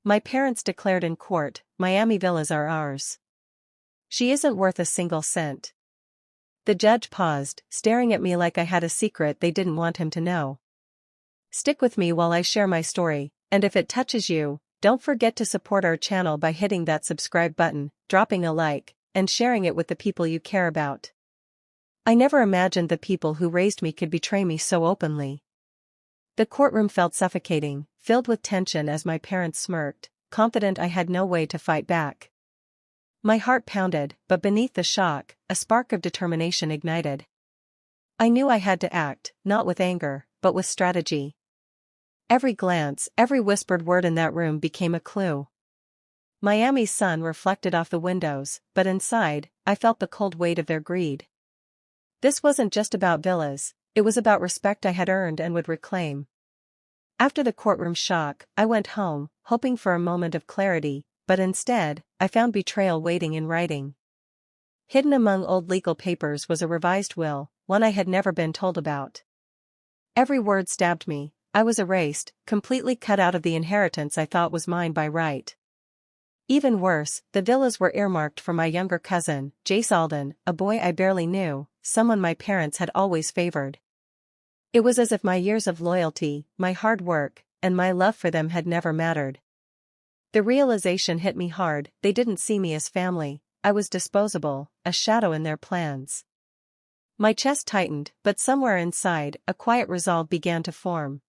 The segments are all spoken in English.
My parents declared in court, "Miami villas are ours. She isn't worth a single cent." The judge paused, staring at me like I had a secret they didn't want him to know. Stick with me while I share my story, and if it touches you, don't forget to support our channel by hitting that subscribe button, dropping a like, and sharing it with the people you care about. I never imagined the people who raised me could betray me so openly. The courtroom felt suffocating, filled with tension as my parents smirked, confident I had no way to fight back. My heart pounded, but beneath the shock, a spark of determination ignited. I knew I had to act, not with anger, but with strategy. Every glance, every whispered word in that room became a clue. Miami's sun reflected off the windows, but inside, I felt the cold weight of their greed. This wasn't just about villas, it was about respect I had earned and would reclaim. After the courtroom shock, I went home, hoping for a moment of clarity, but instead, I found betrayal waiting in writing. Hidden among old legal papers was a revised will, one I had never been told about. Every word stabbed me. I was erased, completely cut out of the inheritance I thought was mine by right. Even worse, the villas were earmarked for my younger cousin, Jace Alden, a boy I barely knew, someone my parents had always favored. It was as if my years of loyalty, my hard work, and my love for them had never mattered. The realization hit me hard. They didn't see me as family. I was disposable, a shadow in their plans. My chest tightened, but somewhere inside, a quiet resolve began to form.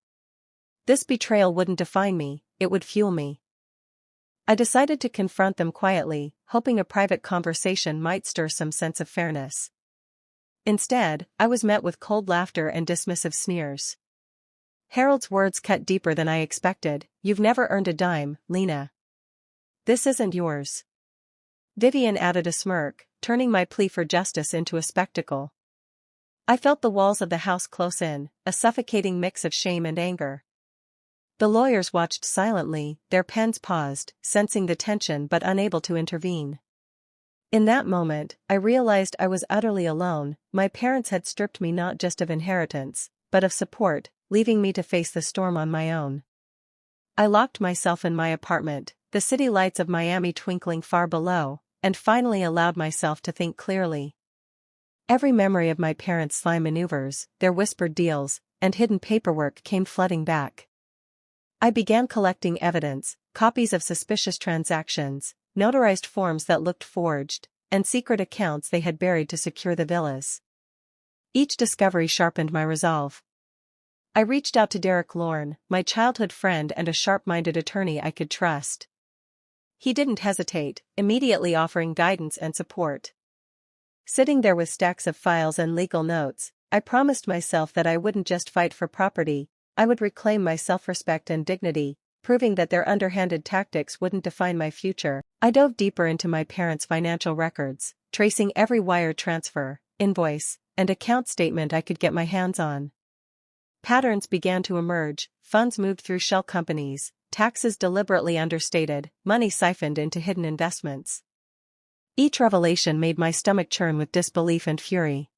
This betrayal wouldn't define me, it would fuel me. I decided to confront them quietly, hoping a private conversation might stir some sense of fairness. Instead, I was met with cold laughter and dismissive sneers. Harold's words cut deeper than I expected. "You've never earned a dime, Lena. This isn't yours." Vivian added a smirk, turning my plea for justice into a spectacle. I felt the walls of the house close in, a suffocating mix of shame and anger. The lawyers watched silently, their pens paused, sensing the tension but unable to intervene. In that moment, I realized I was utterly alone. My parents had stripped me not just of inheritance, but of support, leaving me to face the storm on my own. I locked myself in my apartment, the city lights of Miami twinkling far below, and finally allowed myself to think clearly. Every memory of my parents' sly maneuvers, their whispered deals, and hidden paperwork came flooding back. I began collecting evidence, copies of suspicious transactions, notarized forms that looked forged, and secret accounts they had buried to secure the villas. Each discovery sharpened my resolve. I reached out to Derek Lorne, my childhood friend and a sharp-minded attorney I could trust. He didn't hesitate, immediately offering guidance and support. Sitting there with stacks of files and legal notes, I promised myself that I wouldn't just fight for property, I would reclaim my self-respect and dignity, proving that their underhanded tactics wouldn't define my future. I dove deeper into my parents' financial records, tracing every wire transfer, invoice, and account statement I could get my hands on. Patterns began to emerge, funds moved through shell companies, taxes deliberately understated, money siphoned into hidden investments. Each revelation made my stomach churn with disbelief and fury.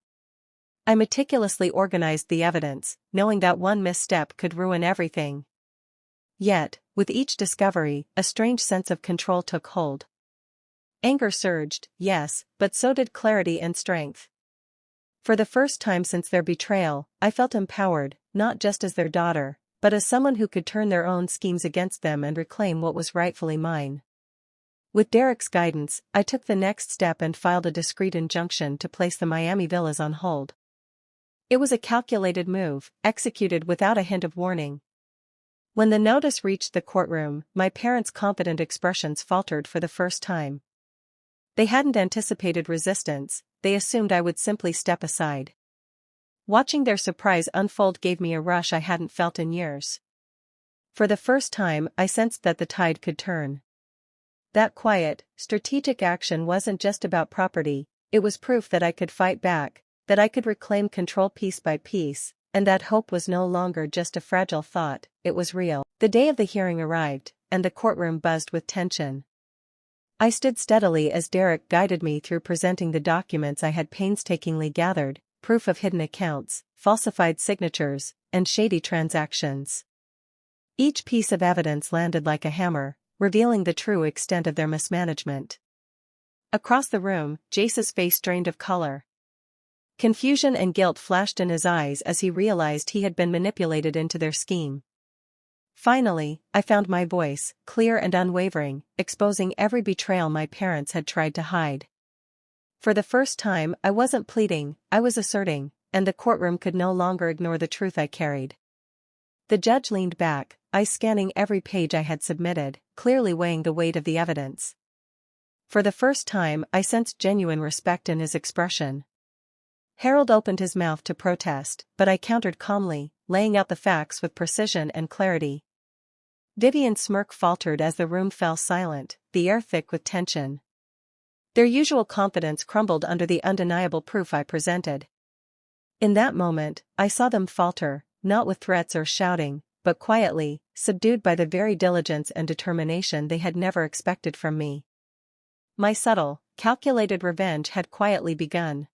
I meticulously organized the evidence, knowing that one misstep could ruin everything. Yet, with each discovery, a strange sense of control took hold. Anger surged, yes, but so did clarity and strength. For the first time since their betrayal, I felt empowered, not just as their daughter, but as someone who could turn their own schemes against them and reclaim what was rightfully mine. With Derek's guidance, I took the next step and filed a discreet injunction to place the Miami villas on hold. It was a calculated move, executed without a hint of warning. When the notice reached the courtroom, my parents' confident expressions faltered for the first time. They hadn't anticipated resistance, they assumed I would simply step aside. Watching their surprise unfold gave me a rush I hadn't felt in years. For the first time, I sensed that the tide could turn. That quiet, strategic action wasn't just about property, it was proof that I could fight back, that I could reclaim control piece by piece, and that hope was no longer just a fragile thought, it was real. The day of the hearing arrived, and the courtroom buzzed with tension. I stood steadily as Derek guided me through presenting the documents I had painstakingly gathered, proof of hidden accounts, falsified signatures, and shady transactions. Each piece of evidence landed like a hammer, revealing the true extent of their mismanagement. Across the room, Jace's face drained of color. Confusion and guilt flashed in his eyes as he realized he had been manipulated into their scheme. Finally, I found my voice, clear and unwavering, exposing every betrayal my parents had tried to hide. For the first time, I wasn't pleading, I was asserting, and the courtroom could no longer ignore the truth I carried. The judge leaned back, eyes scanning every page I had submitted, clearly weighing the weight of the evidence. For the first time, I sensed genuine respect in his expression. Harold opened his mouth to protest, but I countered calmly, laying out the facts with precision and clarity. Vivian's smirk faltered as the room fell silent, the air thick with tension. Their usual confidence crumbled under the undeniable proof I presented. In that moment, I saw them falter, not with threats or shouting, but quietly, subdued by the very diligence and determination they had never expected from me. My subtle, calculated revenge had quietly begun.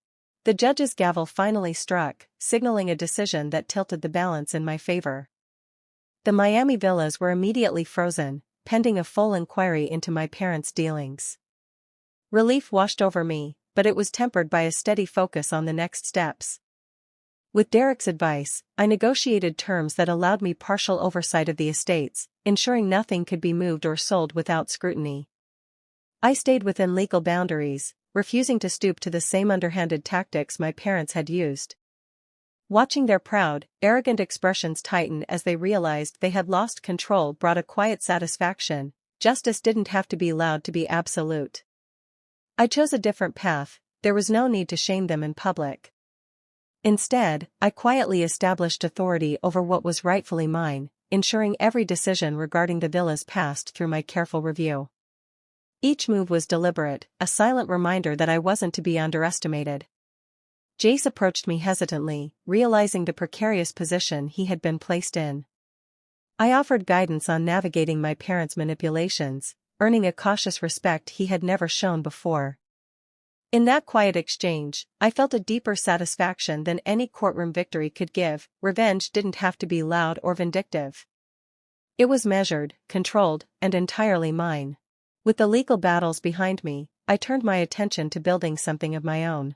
The judge's gavel finally struck, signaling a decision that tilted the balance in my favor. The Miami villas were immediately frozen, pending a full inquiry into my parents' dealings. Relief washed over me, but it was tempered by a steady focus on the next steps. With Derek's advice, I negotiated terms that allowed me partial oversight of the estates, ensuring nothing could be moved or sold without scrutiny. I stayed within legal boundaries, refusing to stoop to the same underhanded tactics my parents had used. Watching their proud, arrogant expressions tighten as they realized they had lost control brought a quiet satisfaction. Justice didn't have to be loud to be absolute. I chose a different path, there was no need to shame them in public. Instead, I quietly established authority over what was rightfully mine, ensuring every decision regarding the villas passed through my careful review. Each move was deliberate, a silent reminder that I wasn't to be underestimated. Jace approached me hesitantly, realizing the precarious position he had been placed in. I offered guidance on navigating my parents' manipulations, earning a cautious respect he had never shown before. In that quiet exchange, I felt a deeper satisfaction than any courtroom victory could give. Revenge didn't have to be loud or vindictive. It was measured, controlled, and entirely mine. With the legal battles behind me, I turned my attention to building something of my own.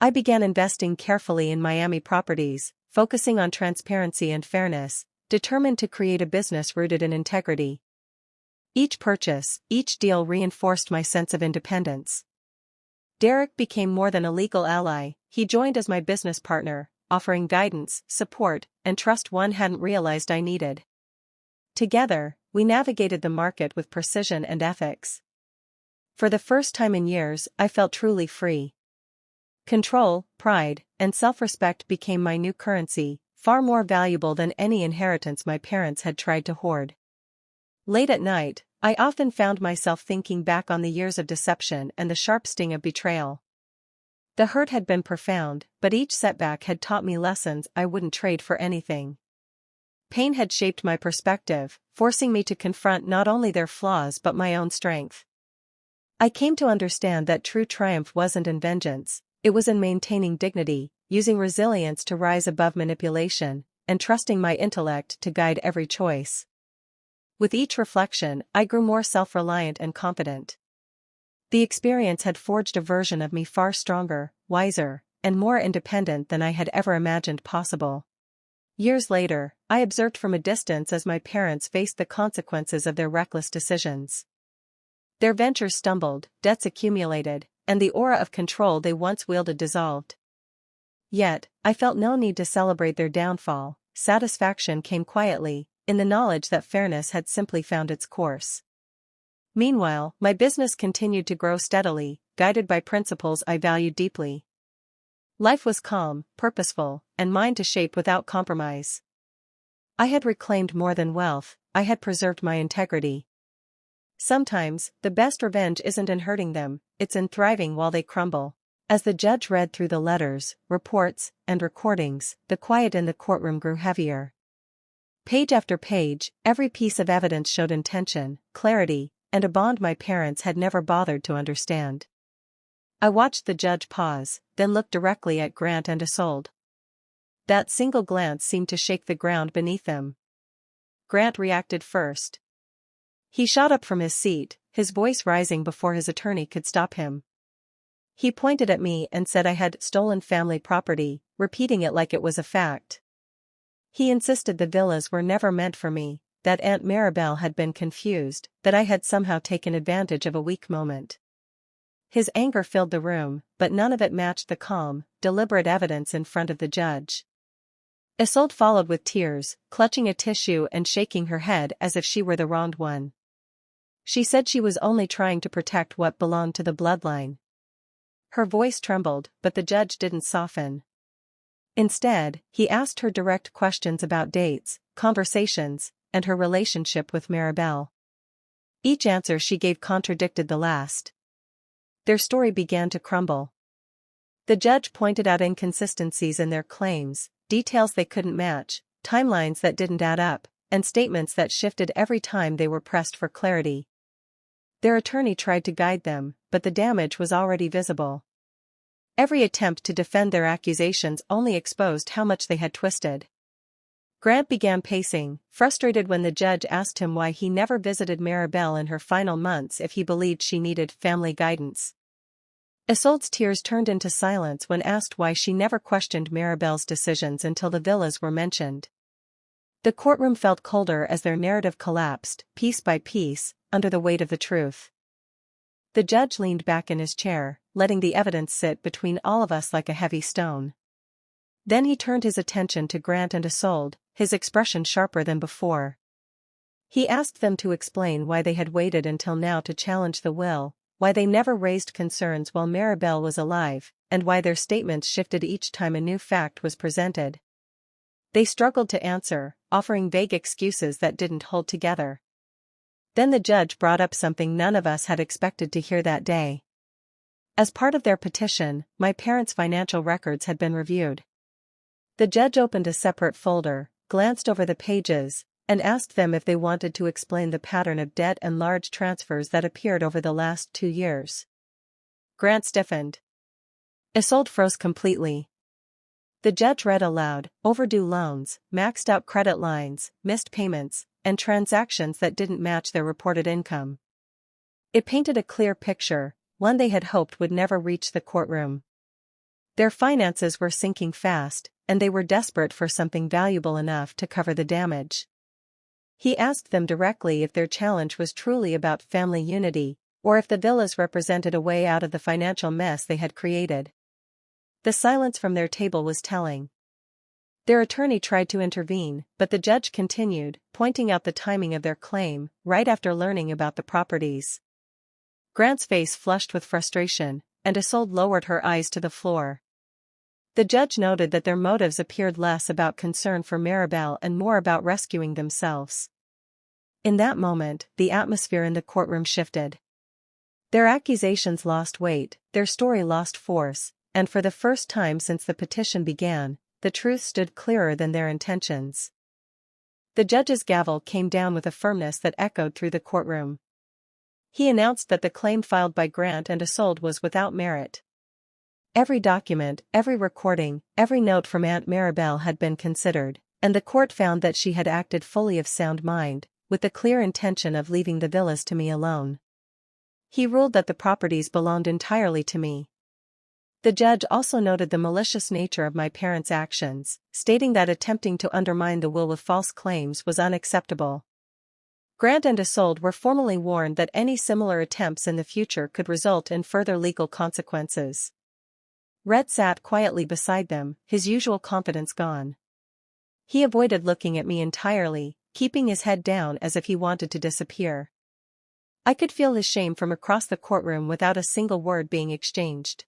I began investing carefully in Miami properties, focusing on transparency and fairness, determined to create a business rooted in integrity. Each purchase, each deal reinforced my sense of independence. Derek became more than a legal ally, he joined as my business partner, offering guidance, support, and trust one hadn't realized I needed. Together, we navigated the market with precision and ethics. For the first time in years, I felt truly free. Control, pride, and self-respect became my new currency, far more valuable than any inheritance my parents had tried to hoard. Late at night, I often found myself thinking back on the years of deception and the sharp sting of betrayal. The hurt had been profound, but each setback had taught me lessons I wouldn't trade for anything. Pain had shaped my perspective, forcing me to confront not only their flaws but my own strength. I came to understand that true triumph wasn't in vengeance, it was in maintaining dignity, using resilience to rise above manipulation, and trusting my intellect to guide every choice. With each reflection, I grew more self-reliant and confident. The experience had forged a version of me far stronger, wiser, and more independent than I had ever imagined possible. Years later, I observed from a distance as my parents faced the consequences of their reckless decisions. Their ventures stumbled, debts accumulated, and the aura of control they once wielded dissolved. Yet, I felt no need to celebrate their downfall. Satisfaction came quietly, in the knowledge that fairness had simply found its course. Meanwhile, my business continued to grow steadily, guided by principles I valued deeply. Life was calm, purposeful, and mine to shape without compromise. I had reclaimed more than wealth, I had preserved my integrity. Sometimes, the best revenge isn't in hurting them, it's in thriving while they crumble. As the judge read through the letters, reports, and recordings, the quiet in the courtroom grew heavier. Page after page, every piece of evidence showed intention, clarity, and a bond my parents had never bothered to understand. I watched the judge pause, then look directly at Grant and Isolde. That single glance seemed to shake the ground beneath them. Grant reacted first. He shot up from his seat, his voice rising before his attorney could stop him. He pointed at me and said I had stolen family property, repeating it like it was a fact. He insisted the villas were never meant for me, that Aunt Maribel had been confused, that I had somehow taken advantage of a weak moment. His anger filled the room, but none of it matched the calm, deliberate evidence in front of the judge. Isolde followed with tears, clutching a tissue and shaking her head as if she were the wronged one. She said she was only trying to protect what belonged to the bloodline. Her voice trembled, but the judge didn't soften. Instead, he asked her direct questions about dates, conversations, and her relationship with Maribel. Each answer she gave contradicted the last. Their story began to crumble. The judge pointed out inconsistencies in their claims, details they couldn't match, timelines that didn't add up, and statements that shifted every time they were pressed for clarity. Their attorney tried to guide them, but the damage was already visible. Every attempt to defend their accusations only exposed how much they had twisted. Grant began pacing, frustrated when the judge asked him why he never visited Maribel in her final months if he believed she needed family guidance. Isolde's tears turned into silence when asked why she never questioned Maribel's decisions until the villas were mentioned. The courtroom felt colder as their narrative collapsed, piece by piece, under the weight of the truth. The judge leaned back in his chair, letting the evidence sit between all of us like a heavy stone. Then he turned his attention to Grant and Isolde, his expression sharper than before. He asked them to explain why they had waited until now to challenge the will, why they never raised concerns while Maribel was alive, and why their statements shifted each time a new fact was presented. They struggled to answer, offering vague excuses that didn't hold together. Then the judge brought up something none of us had expected to hear that day. As part of their petition, my parents' financial records had been reviewed. The judge opened a separate folder, glanced over the pages, and asked them if they wanted to explain the pattern of debt and large transfers that appeared over the last 2 years. Grant stiffened. Isolde froze completely. The judge read aloud, overdue loans, maxed-out credit lines, missed payments, and transactions that didn't match their reported income. It painted a clear picture, one they had hoped would never reach the courtroom. Their finances were sinking fast, and they were desperate for something valuable enough to cover the damage. He asked them directly if their challenge was truly about family unity, or if the villas represented a way out of the financial mess they had created. The silence from their table was telling. Their attorney tried to intervene, but the judge continued, pointing out the timing of their claim, right after learning about the properties. Grant's face flushed with frustration, and Isolde lowered her eyes to the floor. The judge noted that their motives appeared less about concern for Maribel and more about rescuing themselves. In that moment, the atmosphere in the courtroom shifted. Their accusations lost weight, their story lost force, and for the first time since the petition began, the truth stood clearer than their intentions. The judge's gavel came down with a firmness that echoed through the courtroom. He announced that the claim filed by Grant and Isolde was without merit. Every document, every recording, every note from Aunt Maribel had been considered, and the court found that she had acted fully of sound mind, with the clear intention of leaving the villas to me alone. He ruled that the properties belonged entirely to me. The judge also noted the malicious nature of my parents' actions, stating that attempting to undermine the will with false claims was unacceptable. Grant and Isolde were formally warned that any similar attempts in the future could result in further legal consequences. Red sat quietly beside them, his usual confidence gone. He avoided looking at me entirely, keeping his head down as if he wanted to disappear. I could feel his shame from across the courtroom without a single word being exchanged.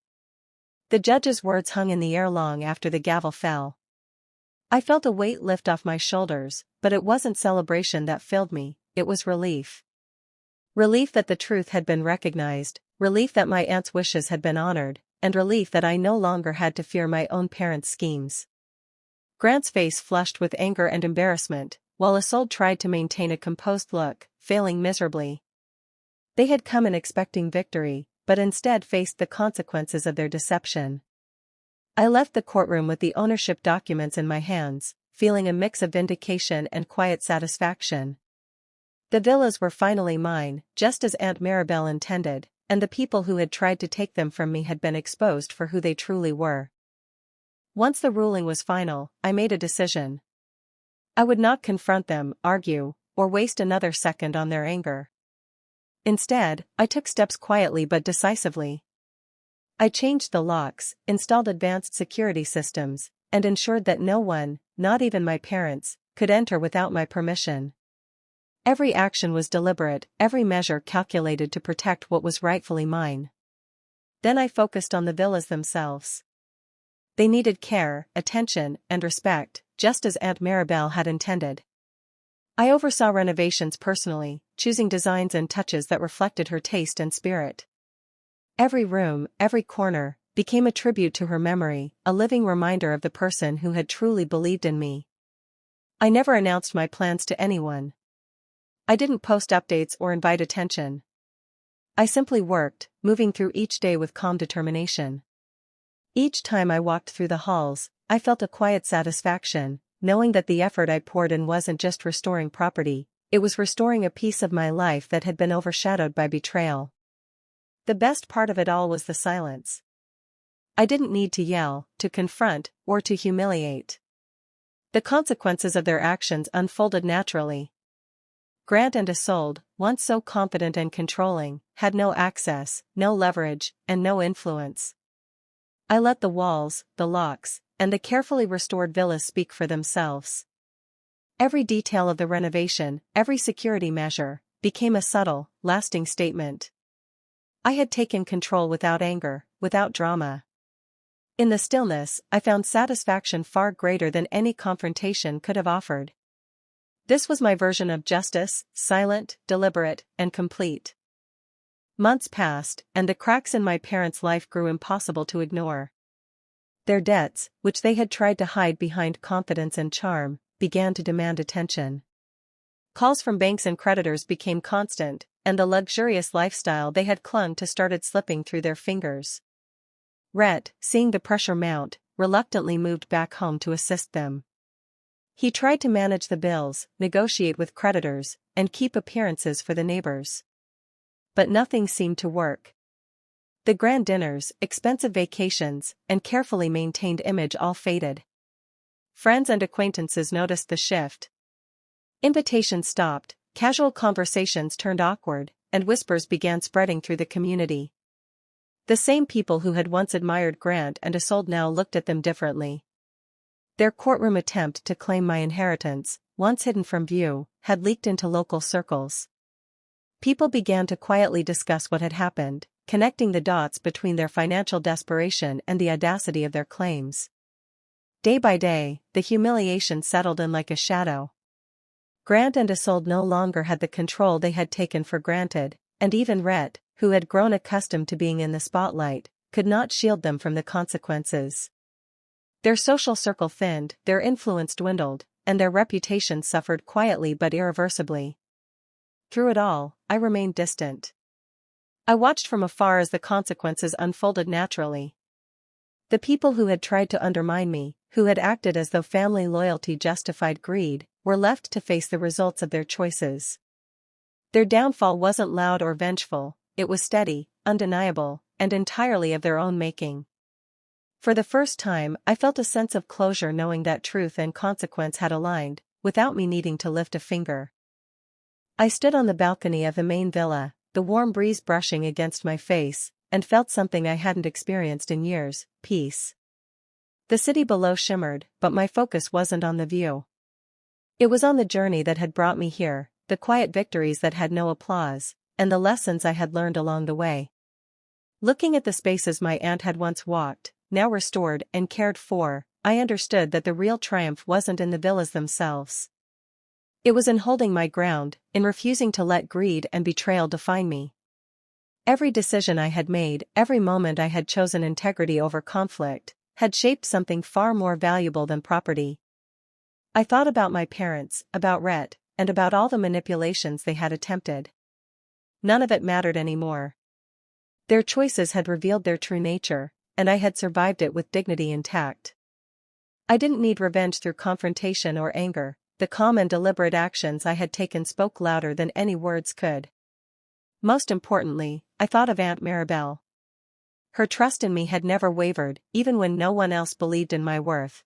The judge's words hung in the air long after the gavel fell. I felt a weight lift off my shoulders, but it wasn't celebration that filled me, it was relief. Relief that the truth had been recognized, relief that my aunt's wishes had been honored, and relief that I no longer had to fear my own parents' schemes. Grant's face flushed with anger and embarrassment, while Isolde tried to maintain a composed look, failing miserably. They had come in expecting victory, but instead faced the consequences of their deception. I left the courtroom with the ownership documents in my hands, feeling a mix of vindication and quiet satisfaction. The villas were finally mine, just as Aunt Maribel intended, and the people who had tried to take them from me had been exposed for who they truly were. Once the ruling was final, I made a decision. I would not confront them, argue, or waste another second on their anger. Instead, I took steps quietly but decisively. I changed the locks, installed advanced security systems, and ensured that no one, not even my parents, could enter without my permission. Every action was deliberate, every measure calculated to protect what was rightfully mine. Then I focused on the villas themselves. They needed care, attention, and respect, just as Aunt Maribel had intended. I oversaw renovations personally, choosing designs and touches that reflected her taste and spirit. Every room, every corner, became a tribute to her memory, a living reminder of the person who had truly believed in me. I never announced my plans to anyone. I didn't post updates or invite attention. I simply worked, moving through each day with calm determination. Each time I walked through the halls, I felt a quiet satisfaction, knowing that the effort I poured in wasn't just restoring property, it was restoring a piece of my life that had been overshadowed by betrayal. The best part of it all was the silence. I didn't need to yell, to confront, or to humiliate. The consequences of their actions unfolded naturally. Grant and Isolde, once so confident and controlling, had no access, no leverage, and no influence. I let the walls, the locks, and the carefully restored villas speak for themselves. Every detail of the renovation, every security measure, became a subtle, lasting statement. I had taken control without anger, without drama. In the stillness, I found satisfaction far greater than any confrontation could have offered. This was my version of justice, silent, deliberate, and complete. Months passed, and the cracks in my parents' life grew impossible to ignore. Their debts, which they had tried to hide behind confidence and charm, began to demand attention. Calls from banks and creditors became constant, and the luxurious lifestyle they had clung to started slipping through their fingers. Rhett, seeing the pressure mount, reluctantly moved back home to assist them. He tried to manage the bills, negotiate with creditors, and keep appearances for the neighbors. But nothing seemed to work. The grand dinners, expensive vacations, and carefully maintained image all faded. Friends and acquaintances noticed the shift. Invitations stopped, casual conversations turned awkward, and whispers began spreading through the community. The same people who had once admired Grant and Isolde now looked at them differently. Their courtroom attempt to claim my inheritance, once hidden from view, had leaked into local circles. People began to quietly discuss what had happened, connecting the dots between their financial desperation and the audacity of their claims. Day by day, the humiliation settled in like a shadow. Grant and Isolde no longer had the control they had taken for granted, and even Rhett, who had grown accustomed to being in the spotlight, could not shield them from the consequences. Their social circle thinned, their influence dwindled, and their reputation suffered quietly but irreversibly. Through it all, I remained distant. I watched from afar as the consequences unfolded naturally. The people who had tried to undermine me, who had acted as though family loyalty justified greed, were left to face the results of their choices. Their downfall wasn't loud or vengeful, it was steady, undeniable, and entirely of their own making. For the first time, I felt a sense of closure knowing that truth and consequence had aligned, without me needing to lift a finger. I stood on the balcony of the main villa, the warm breeze brushing against my face, and felt something I hadn't experienced in years: peace. The city below shimmered, but my focus wasn't on the view. It was on the journey that had brought me here, the quiet victories that had no applause, and the lessons I had learned along the way. Looking at the spaces my aunt had once walked, now restored and cared for, I understood that the real triumph wasn't in the villas themselves. It was in holding my ground, in refusing to let greed and betrayal define me. Every decision I had made, every moment I had chosen integrity over conflict, had shaped something far more valuable than property. I thought about my parents, about Rhett, and about all the manipulations they had attempted. None of it mattered anymore. Their choices had revealed their true nature, and I had survived it with dignity intact. I didn't need revenge through confrontation or anger, the calm and deliberate actions I had taken spoke louder than any words could. Most importantly, I thought of Aunt Maribel. Her trust in me had never wavered, even when no one else believed in my worth.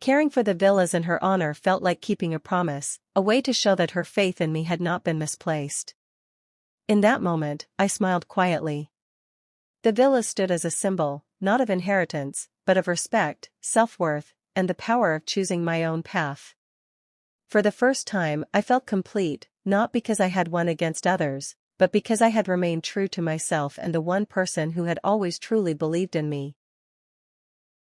Caring for the villas in her honor felt like keeping a promise, a way to show that her faith in me had not been misplaced. In that moment, I smiled quietly. The villas stood as a symbol, not of inheritance, but of respect, self-worth, and the power of choosing my own path. For the first time, I felt complete, not because I had won against others, but because I had remained true to myself and the one person who had always truly believed in me.